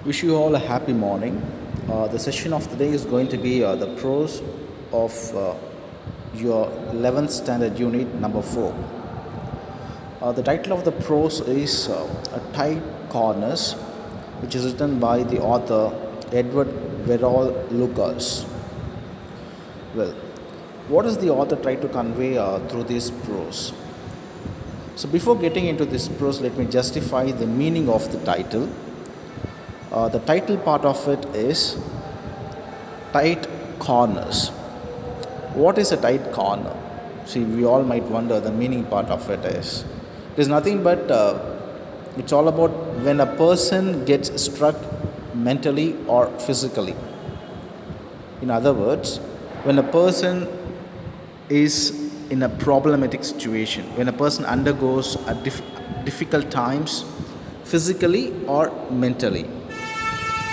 Wish you all a happy morning. The session of the day is going to be the prose of your 11th standard unit number 4. The title of the prose is A Tight Corners, which is written by the author Edward Verol Lucas. Well, what does the author try to convey through this prose? So, before getting into this prose, let me justify the meaning of the title. The title part of it is Tight Corners. What is a tight corner? See, we all might wonder the meaning part of it is. It is nothing but it's all about when a person gets struck mentally or physically. In other words, when a person is in a problematic situation, when a person undergoes a difficult times physically or mentally.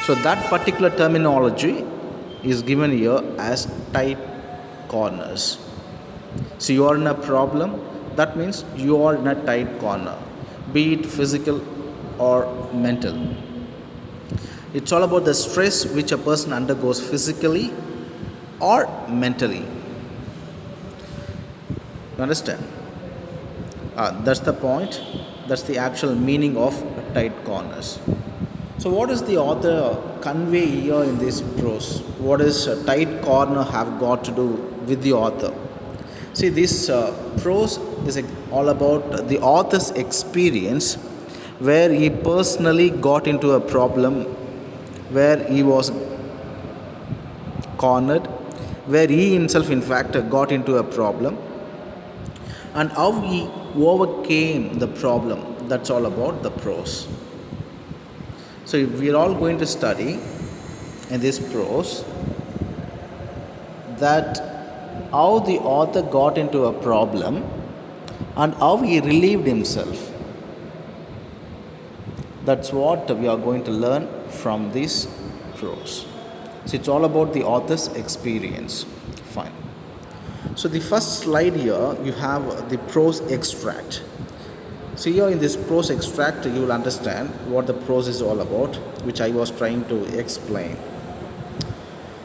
So that particular terminology is given here as tight corners. So you are in a problem, that means you are in a tight corner, be it physical or mental. It's all about the stress which a person undergoes physically or mentally. You understand? That's the point. That's the actual meaning of tight corners. So, what does the author convey here in this prose? What does a tight corner have got to do with the author? See, this prose is all about the author's experience where he personally got into a problem, where he was cornered, where he himself, in fact, got into a problem, and how he overcame the problem. That's all about the prose. So we are all going to study in this prose that how the author got into a problem and how he relieved himself. That's what we are going to learn from this prose. So it's all about the author's experience. Fine. So the first slide here, you have the prose extract. So here in this prose extract, you will understand what the prose is all about, which I was trying to explain.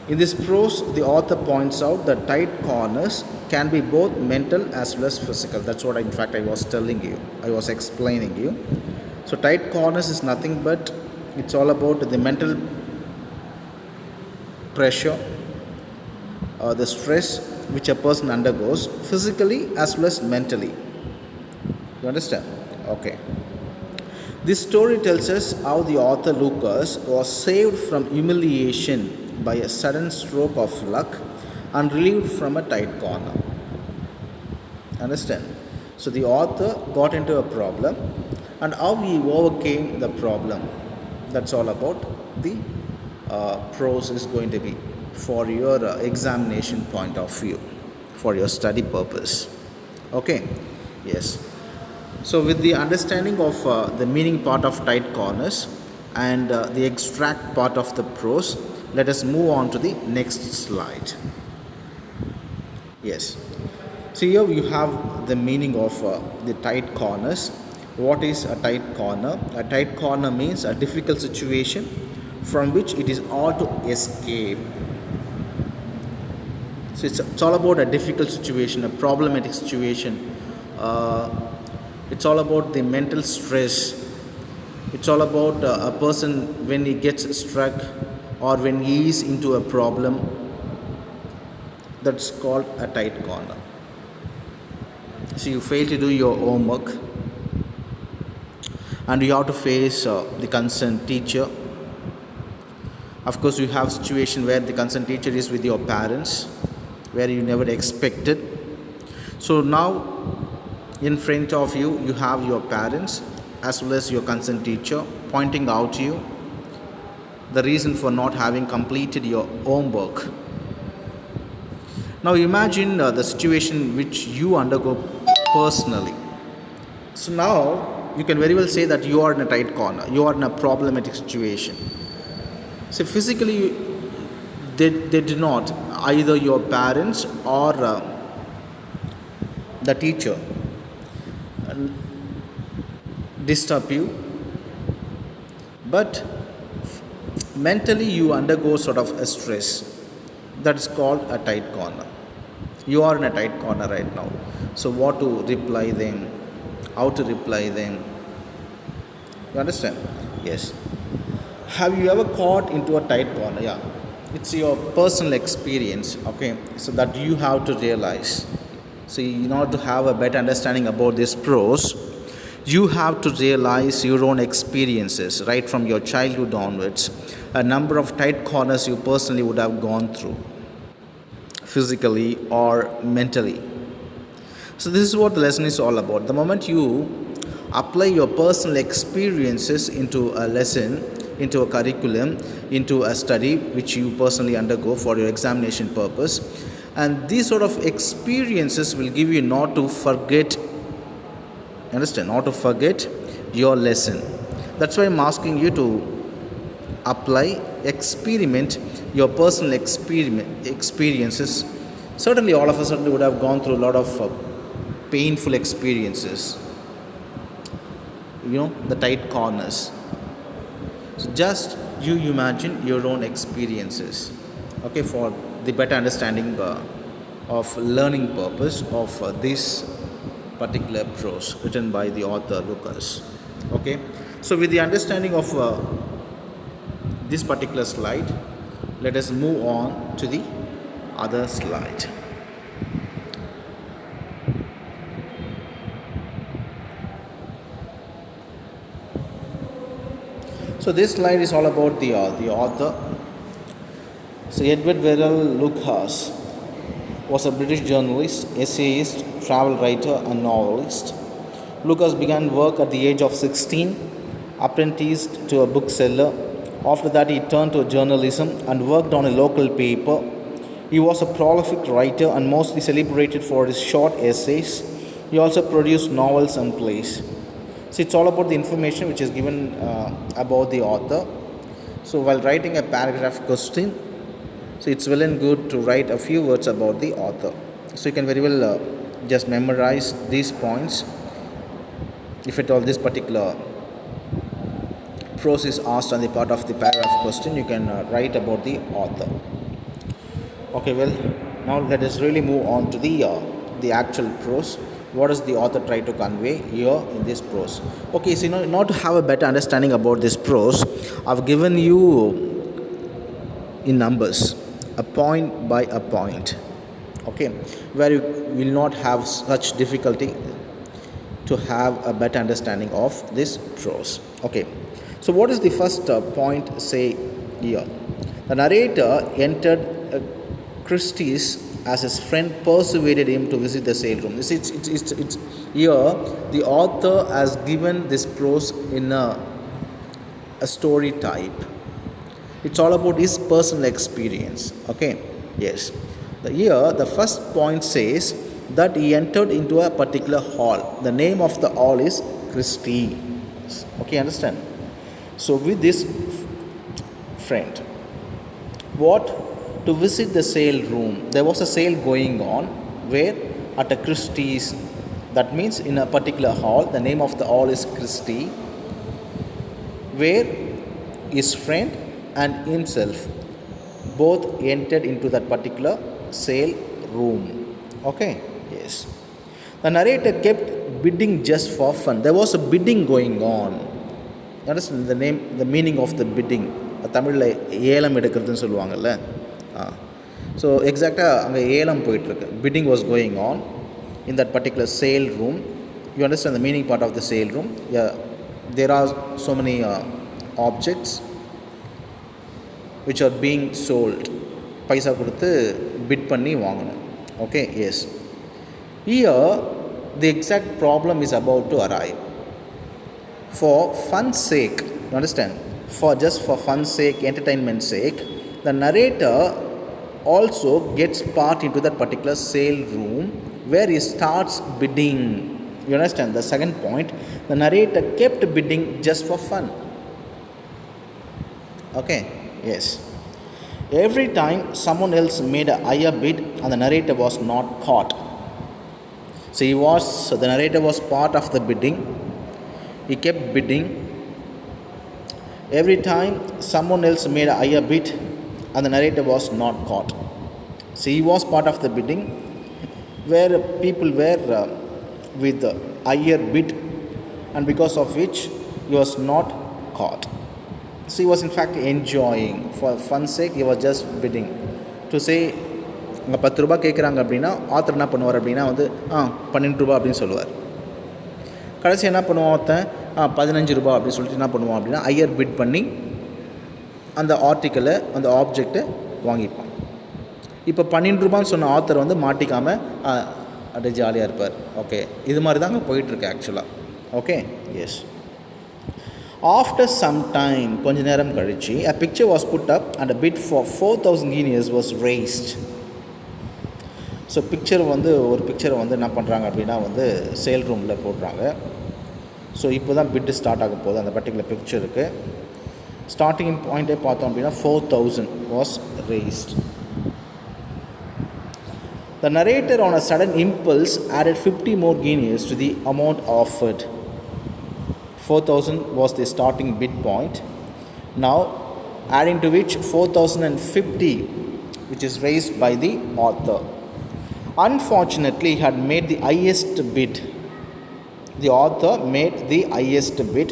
In this prose, the author points out that tight corners can be both mental as well as physical. That's what, in fact, I was telling you. I was explaining you. So tight corners is nothing but it's all about the mental pressure, the stress which a person undergoes physically as well as mentally. You understand? Okay. This story tells us how the author Lucas was saved from humiliation by a sudden stroke of luck and relieved from a tight corner. Understand? So the author got into a problem and how he overcame the problem. That's all about the prose is going to be for your examination point of view, for your study purpose. Okay? Yes. So, with the understanding of the meaning part of tight corners and the extract part of the prose, let us move on to the next slide. Yes. So, here you have the meaning of the tight corners. What is a tight corner? A tight corner means a difficult situation from which it is hard to escape. So, it's all about a difficult situation, a problematic situation. It's all about the mental stress. It's all about a person when he gets struck or when he is into a problem. That's called a tight corner. So you fail to do your homework and you have to face the concerned teacher. Of course, you have situation where the concerned teacher is with your parents, where you never expected. So now in front of you, you have your parents as well as your concerned teacher pointing out to you the reason for not having completed your homework. Now imagine the situation which you undergo personally. So now you can very well say that you are in a tight corner, you are in a problematic situation. So physically, they did not, either your parents or the teacher disturb you, but mentally you undergo sort of a stress. That's called a tight corner. You are in a tight corner right now. So what to reply them, how to reply them. You understand? Yes. Have you ever caught into a tight corner? Yeah. It's your personal experience, okay? So that you have to realize. So in order to have a better understanding about this prose, you have to realize your own experiences right from your childhood onwards. A number of tight corners you personally would have gone through, physically or mentally. So this is what the lesson is all about. The moment you apply your personal experiences into a lesson, into a curriculum, into a study which you personally undergo for your examination purpose, and these sort of experiences will give you not to forget, understand, not to forget your lesson. That's why I'm asking you to apply, experiment your personal experiences. Certainly all of us certainly would have gone through a lot of painful experiences, the tight corners. So just you imagine your own experiences, okay, for the better understanding of learning purpose of this particular prose written by the author Lucas. Okay, so with the understanding of this particular slide, let us move on to the other slide. So this slide is all about the author. So Edward Verrell Lucas was a British journalist, essayist, travel writer, and novelist. Lucas began work at the age of 16, apprenticed to a bookseller. After that, he turned to journalism and worked on a local paper. He was a prolific writer and mostly celebrated for his short essays. He also produced novels and plays. So it's all about the information which is given about the author. So while writing a paragraph question, so it's well and good to write a few words about the author. So you can very well just memorize these points. If at all this particular prose is asked on the part of the paragraph question, you can write about the author. Okay, well, now let us really move on to the actual prose. What does the author try to convey here in this prose? Okay, so in order to have a better understanding about this prose, I've given you in numbers, a point by a point, okay, where you will not have such difficulty to have a better understanding of this prose. Okay, so what is the first point say here? The narrator entered Christie's as his friend persuaded him to visit the sale room. It's here the author has given this prose in a story type. It's all about his personal experience. Okay, yes. Here the first point says that he entered into a particular hall. The name of the hall is Christie. Okay, understand? So with this friend, what? To visit the sale room. There was a sale going on where at a Christie's. That means in a particular hall. The name of the hall is Christie, where his friend and himself both entered into that particular sale room. Okay, yes. The narrator kept bidding just for fun. There was a bidding going on. You understand the meaning of the bidding? தமிழில் ஏலம் எடுக்கிறதுன்னு சொல்லுவாங்கல்ல. So எக்ஸாக்டாக அங்கே ஏலம் போயிட்டுருக்கு. Bidding was going on in that particular sale room. You understand the meaning part of the sale room. There are so many objects which are being sold. பைசா கொடுத்து பிட் பண்ணி வாங்கணும். Okay, yes. Here the exact problem is about to arrive. For fun's sake, you understand? For fun's sake, entertainment's sake, the narrator also gets part into that particular sale room where he starts bidding. You understand? The second point, the narrator kept bidding just for fun. Okay, yes. Every time someone else made a higher bid and the narrator was not caught. So the narrator was part of the bidding. He kept bidding. Every time someone else made a higher bid and the narrator was not caught. So he was part of the bidding where people were with the higher bid, and because of which he was not caught. So he was in fact enjoying. For fun sake, he was just bidding. To say, இங்கே 10 ரூபா கேட்குறாங்க அப்படின்னா author என்ன பண்ணுவார் அப்படின்னா வந்து 12 ரூபா அப்படின்னு சொல்லுவார். கடைசி என்ன பண்ணுவான் ஒருத்தன் 15 ரூபா அப்படின்னு சொல்லிட்டு என்ன பண்ணுவான் அப்படின்னா ஹையர் பிட் பண்ணி அந்த ஆர்டிக்கலை அந்த ஆப்ஜெக்டை வாங்கிப்பான். இப்போ 12 ரூபான்னு சொன்ன ஆத்தர் வந்து மாட்டிக்காமல் அப்படியே ஜாலியாக இருப்பார். ஓகே, இது மாதிரி தான் அங்கே போயிட்டுருக்கு ஆக்சுவலாக. Okay, yes. After some time, கொஞ்ச நேரம் கழிச்சு, a picture was put up and a bid for 4,000 guineas was raised. So ஒரு பிக்சரை வந்து என்ன பண்ணுறாங்க அப்படின்னா வந்து சேல் ரூமில் போடுறாங்க. ஸோ இப்போ தான் பிட்டு ஸ்டார்ட் ஆக போகுது அந்த பர்டிகுலர் பிக்சருக்கு. ஸ்டார்டிங் பாயிண்ட்டே பார்த்தோம் அப்படின்னா 4,000 was raised. The narrator on a sudden impulse added 50 more guineas to the amount offered. 4,000 was the starting bid point. Now adding to which 4,050, which is raised by the author. Unfortunately, he had made the highest bid. The author made the highest bid.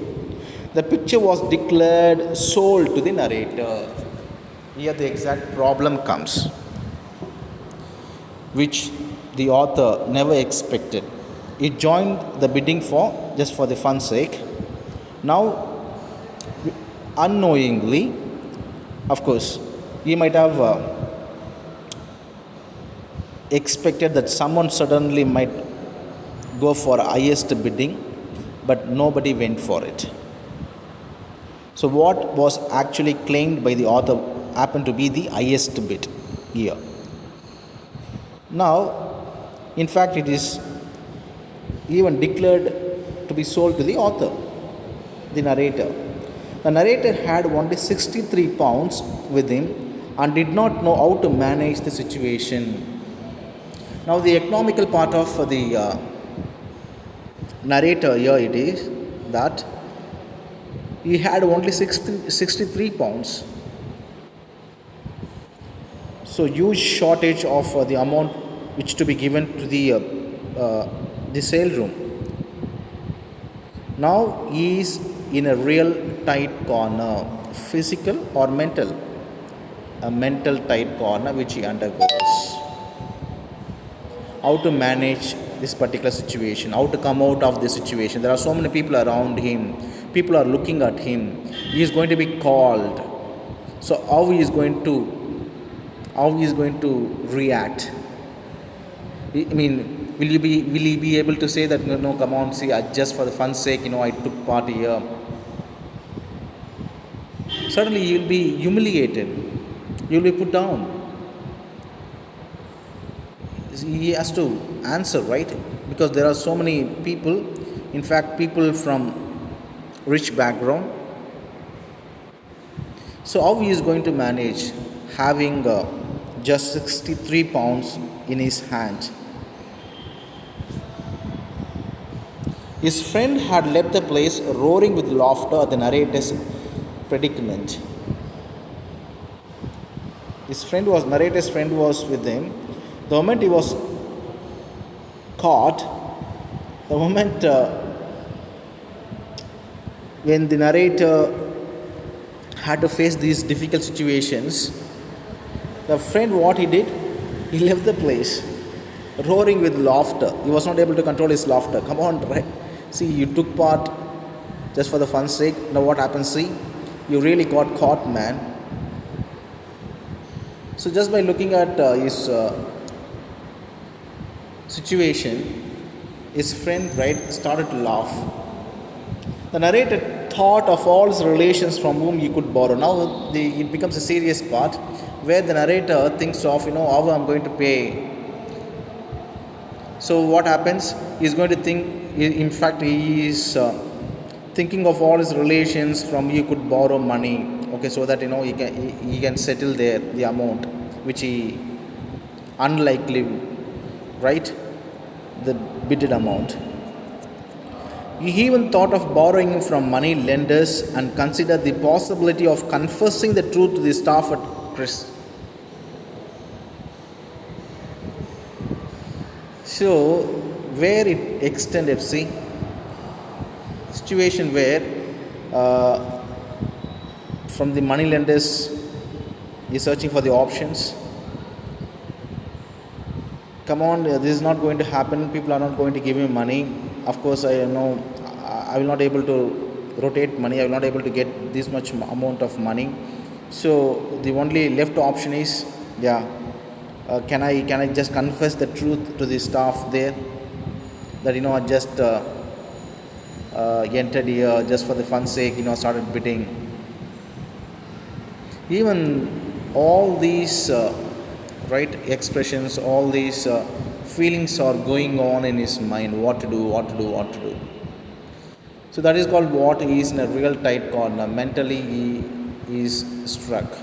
The picture was declared sold to the narrator. Here the exact problem comes, which the author never expected. He joined the bidding just for the fun sake. Now, unknowingly, of course, he might have expected that someone suddenly might go for highest bidding, but nobody went for it. So what was actually claimed by the author happened to be the highest bid here. Now, in fact, it is even declared to be sold to the author, the narrator. The narrator had only 63 pounds with him and did not know how to manage the situation. Now, the economical part of the narrator here it is that he had only 63 pounds. So huge shortage of the amount which to be given to the sale room. Now he is in a real tight corner, physical or mental, a mental tight corner which he undergoes. How to manage this particular situation, how to come out of this situation. There are so many people around him, people are looking at him, he is going to be called. So how he is going to react? I mean, will he be able to say that no, come on, see, just for the fun's sake, I took part here? Certainly you will be humiliated, you will be put down. He has to answer, right? Because there are so many people, in fact people from rich background. So how he is going to manage having just 63 pounds in his hand? His friend had left the place roaring with laughter at the narrator's predicament. Narrator's friend was with him. The moment he was caught, the moment when the narrator had to face these difficult situations, the friend, what he did, he left the place roaring with laughter. He was not able to control his laughter. Come on, right? See, you took part just for the fun's sake. Now what happens? See, you really got caught, man. So just by looking at his situation, his friend, right, started to laugh. The narrator thought of all his relations from whom he could borrow. Now it becomes a serious part where the narrator thinks of, how I'm going to pay. So what happens? He's going to think, in fact, he is thinking of all his relations from whom he could borrow money. Okay, so that he can settle the amount which he unlikely, right, the bidded amount. He even thought of borrowing from money lenders and considered the possibility of confessing the truth to the staff at Chris. So, where it extended, see, situation where uh, from the money lenders is searching for the options. Come on, this is not going to happen. People are not going to give me money. Of course, I know I will not able to rotate money. I will not able to get this much amount of money. So the only left option is, yeah, can I just confess the truth to the staff there that I just entered here just for the fun sake, started bidding. Even all these right expressions, all these feelings are going on in his mind. What to do, what to do, what to do. So that is called what he is in a real tight corner. Mentally he is struck.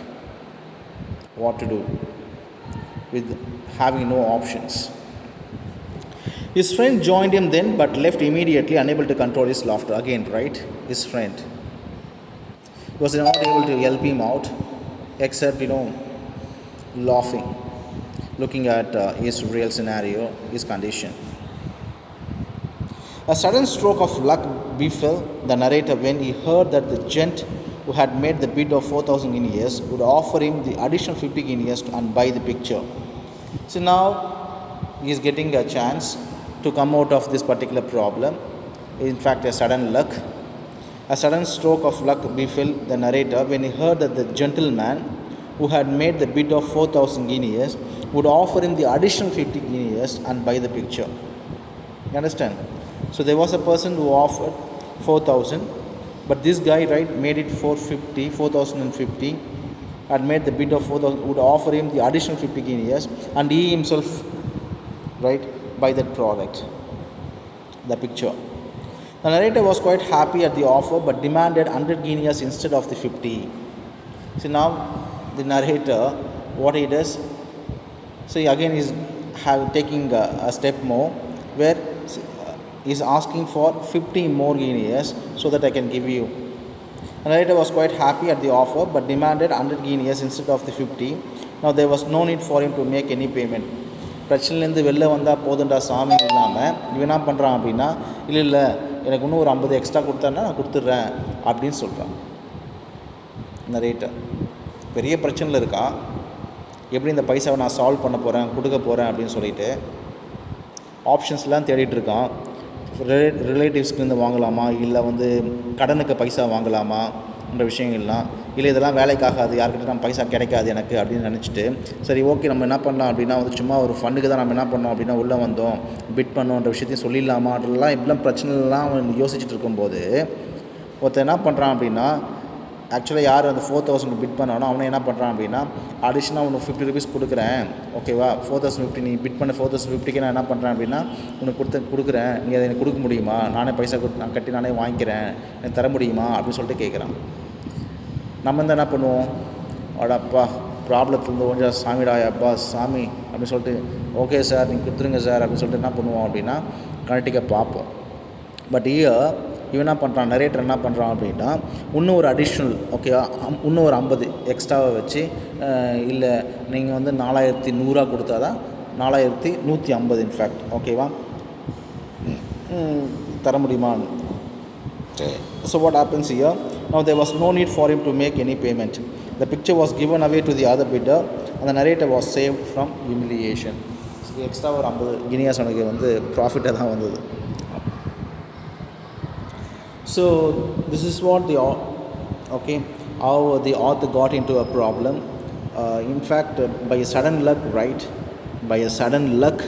What to do with having no options. His friend joined him then but left immediately, unable to control his laughter. Again, right? His friend was not able to help him out except, laughing, looking at his real scenario, his condition. A sudden stroke of luck befell the narrator when he heard that the gent who had made the bid of 4,000 guineas would offer him the additional 50 guineas and buy the picture. So now he is getting a chance to come out of this particular problem. In fact, a sudden stroke of luck befell the narrator when he heard that the gentleman who had made the bid of 4,000 guineas would offer him the additional 50 guineas and buy the picture. You understand? So there was a person who offered 4,000, but this guy, right, made it 4,050, had made the bid of 4,000, would offer him the additional 50 guineas, and he himself, right, buy that product, the picture. The narrator was quite happy at the offer, but demanded 100 guineas instead of the 50. So now the narrator, what he does, so again is taking a step more, where is asking for 50 more guineas so that I can give you. The narrator was quite happy at the offer, but demanded 100 guineas instead of the 50. Now there was no need for him to make any payment. பிரச்சனைலேருந்து வெளில வந்தால் போதுண்டா சாமி இல்லாமல் இவன் என்ன பண்ணுறான் அப்படின்னா, இல்லை எனக்கு இன்னும் ஒரு 50 எக்ஸ்ட்ரா கொடுத்தான்னா நான் கொடுத்துட்றேன் அப்படின்னு சொல்கிறான் நரேட்டர். பெரிய பிரச்சனையில் இருக்கான், எப்படி இந்த பைசாவை நான் சால்வ் பண்ண போகிறேன், கொடுக்க போகிறேன் அப்படின்னு சொல்லிட்டு ஆப்ஷன்ஸ்லாம் தேடிட்டு இருக்கான். ரிலேட்டிவ்ஸ்க்கு வாங்கலாமா, இல்லை கடனுக்கு பைசா வாங்கலாமா என்ற விஷயங்கள்லாம், இல்லை இதெல்லாம் வேலைக்காகாது, யார்கிட்ட நம்ம பைசா கிடைக்காது எனக்கு அப்படின்னு நினச்சிட்டு, சரி ஓகே நம்ம என்ன பண்ணலாம் அப்படின்னா சும்மா ஒரு ஃபண்டுக்கு தான் நம்ம என்ன பண்ணோம் அப்படின்னா உள்ளே வந்தோம், பிட் பண்ணோன்ற விஷயத்தையும் சொல்லிடலாமான்றலாம் இப்படிலாம் பிரச்சனைலாம் யோசிச்சுட்டு இருக்கும்போது ஒருத்தர் என்ன பண்ணுறான் அப்படின்னா, ஆக்சுவலாக யார் அந்த 4,000 பிட் பண்ணானோ அவனை என்ன பண்ணுறான் அப்படின்னா, அடிஷ்னலாக உனக்கு 50 ருபீஸ் கொடுக்குறேன், ஓகேவா, 4,050 நீ பிட் பண்ண 4,050க்கு நான் என்ன பண்ணுறேன் அப்படின்னா உனக்கு கொடுக்குறேன், நீ அதை எனக்கு கொடுக்க முடியுமா, நானே பைசா நான் கட்டி நானே வாங்கிக்கிறேன், எனக்கு தர முடியுமா அப்படின்னு சொல்லிட்டு கேட்குறான். நம்ம என்ன பண்ணுவோம், அடப்பா ப்ராப்ளத்துலேருந்து கொஞ்சம் சாமிடா அப்பா சாமி அப்படின்னு சொல்லிட்டு ஓகே சார் நீங்கள் கொடுத்துருங்க சார் அப்படின்னு சொல்லிட்டு என்ன பண்ணுவோம் அப்படின்னா கனெக்டிக்க பார்ப்போம். பட் இவன் என்ன பண்ணுறான், நரேட்டர் என்ன பண்ணுறான் அப்படின்னா இன்னும் ஒரு அடிஷ்னல், ஓகேவா, இன்னும் ஒரு 50 எக்ஸ்ட்ராவை வச்சு, இல்லை நீங்கள் 4,100 கொடுத்தா தான் 4,150 இன்ஃபேக்ட், ஓகேவா, தர முடியுமான்னு. So what happens here? Now there was no need for him to make any payment. The picture was given away to the other bidder and the narrator was saved from humiliation. So extra ஒரு 50 guineas அவனுக்கு ப்ராஃபிட்டாக தான் வந்தது. So this is what how the author got into a problem. In fact, by a sudden luck,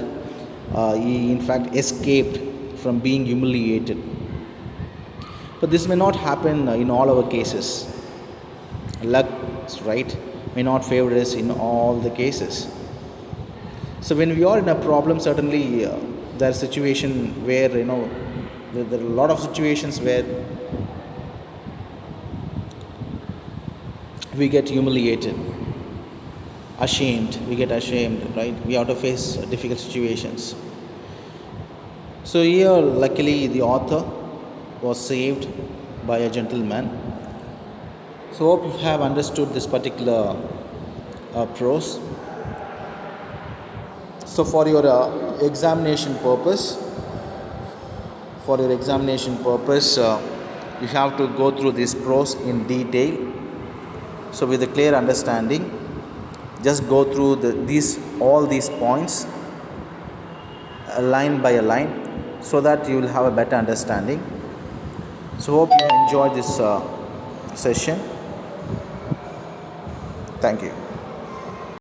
he in fact escaped from being humiliated. But this may not happen in all our cases. Luck, right, may not favor us in all the cases. So when we are in a problem, certainly there are situations where there are a lot of situations where we get humiliated, we get ashamed, right? We have to face difficult situations. So here, luckily, the author was saved by a gentleman. So hope you have understood this particular prose. So for your examination purpose, you have to go through this prose in detail. So with a clear understanding, just go through all these points line by a line, so that you will have a better understanding. So hope you enjoy this session. Thank you.